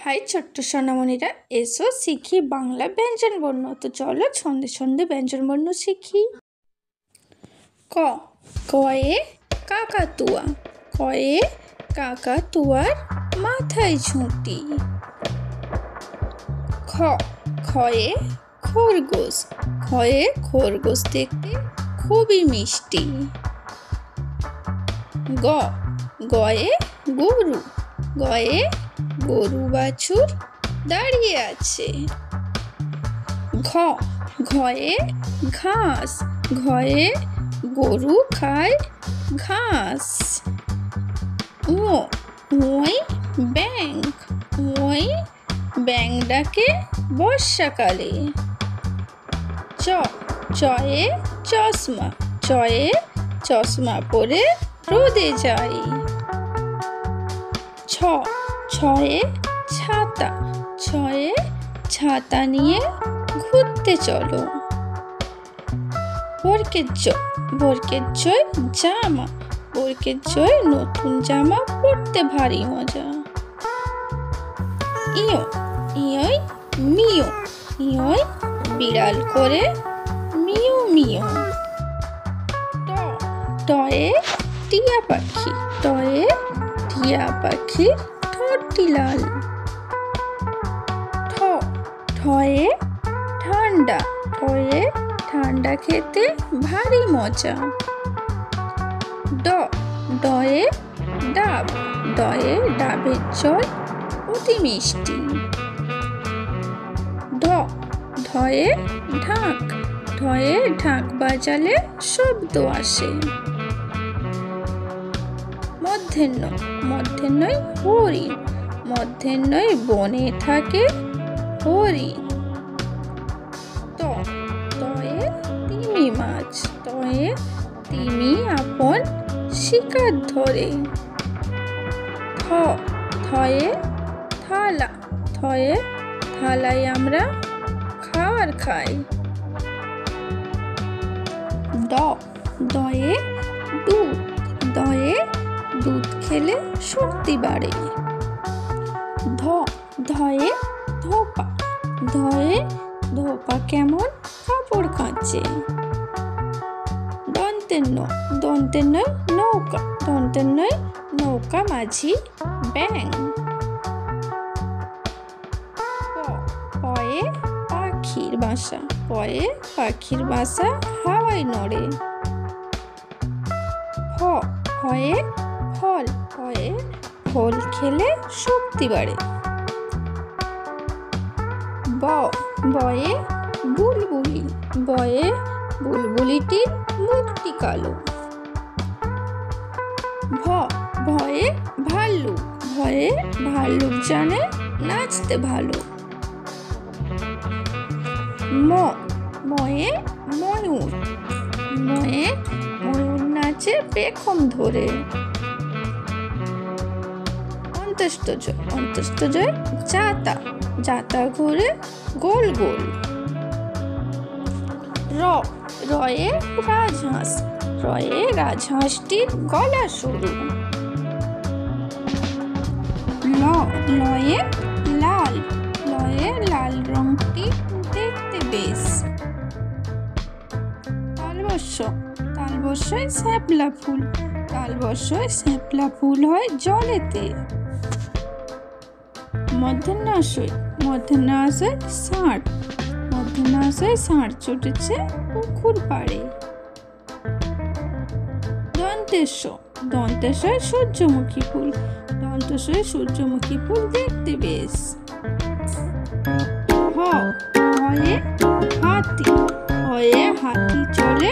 High ছোট্ট সোনামণিরা, এসো শিখি বাংলা ব্যঞ্জন বর্ণ। তো চলো ছন্দে ছন্দে ব্যঞ্জন বর্ণ শিখি। ক, কয়ে কাকাতুয়া। কয়ে কাকাতুয়ার মাথায় ঝুঁটি। খ, খয়ে খরগোশ। খয়ে খরগোশ দেখতে খুবই মিষ্টি। গ, গয়ে গরু। গয়ে গরু বাছুর দাঁড়িয়ে আছে। ঘ, ঘয়ে ঘাস। ঘয়ে গরু খায় ঘাস। ঙ, ঙয় ব্যাঙ। ঙয় ব্যাঙ ডাকে বর্ষাকালে। চ, চয়ে চশমা। চয়ে চশমা পরে রোদে যায়। ছ, ছয়ে ছাতা। ছয়ে ছাতা নিয়ে ঘুরতে চলো। বর্গের জ, বর্গের জয় জামা। বর্গের জয় নতুন জামা পরতে ভারী মজা। ইয়, ইয়ই মিয়। ইয়ই বিড়াল করে মিয় মিয়। ট, টয়ে টিয়া পাখি। টয়ে টিয়া পাখির ঠোঁটটি লাল। ঠ, ঠয়ে ঠান্ডা। ঠয়ে ঠান্ডা খেতে ভারী মজা। ড, ডয়ে ডাব। ডয়ে ডাবের জল অতি মিষ্টি। ঢ, ঢয়ে ঢাক। ঢয়ে ঢাক বাজালে শব্দ আসে। মধ্যাহ্ন, মধ্যাহ্নয় হরিণ। মধ্যাহ্নয় বনে থাকে হরিণ। ত, তয়ে তিমি মাছ। তয়ে তিমি আপন শিকার ধরে। থ, থয়ে থালা। থয়ে থালায় আমরা খাবার খাই। দ, দয়ে দুধ। দয়ে দুধ খেলে শক্তি বাড়ে। ধ, ধয়ে ধোপা। ধয়ে ধোপা কেমন কাপড় কাচে। দন্তেন্ন, দন্তেন্নয় নৌকা। দন্তেন্নয় নৌকা মাঝি ব্যাঙ। প, পয়ে পাখির বাসা। পয়ে পাখির বাসা হাওয়ায় নড়ে। ফ, ফয়ে ফল। ফয়ে ফল খেলে শক্তি বাড়ে। ব, বয়ে বুলবুলি। বয়ে বুলবুলিটির মুখটি কালো। ভ, ভয়ে ভাল্লুক। ভয়ে ভাল্লুক জানে নাচতে ভালো। ম, ময়ে ময়ূর। ময়ে ময়ূর নাচে পেখম ধরে। অন্তস্তজয়, অন্তস্তজয় জাতা। জাতা ঘুরে গোল গোল। র, রয়ে রাজহাঁস। রয়ে রাজহাঁসটির গলা সরু। ল, লয়ে লাল। লয়ে লাল রংটি দেখতে বেশ। তালবস্য, তালবস্যয় শ্যাপলা ফুল। তালবস্যয় শ্যাপলা ফুল হয় জলেতে। মধ্যাহ্নাশয়, মধ্যাহ্নাশয় ষাঁড়। মধ্যাহ্নাশয় ষাঁড় ছুটেছে পুকুর পাড়ে। দন্তেশ্ব, দন্তেশ্বয় সূর্যমুখী ফুল। দন্তেশ্বয় সূর্যমুখী ফুল দেখতে বেশ। হ, হয়ে হাতি। হয়ে হাতি চলে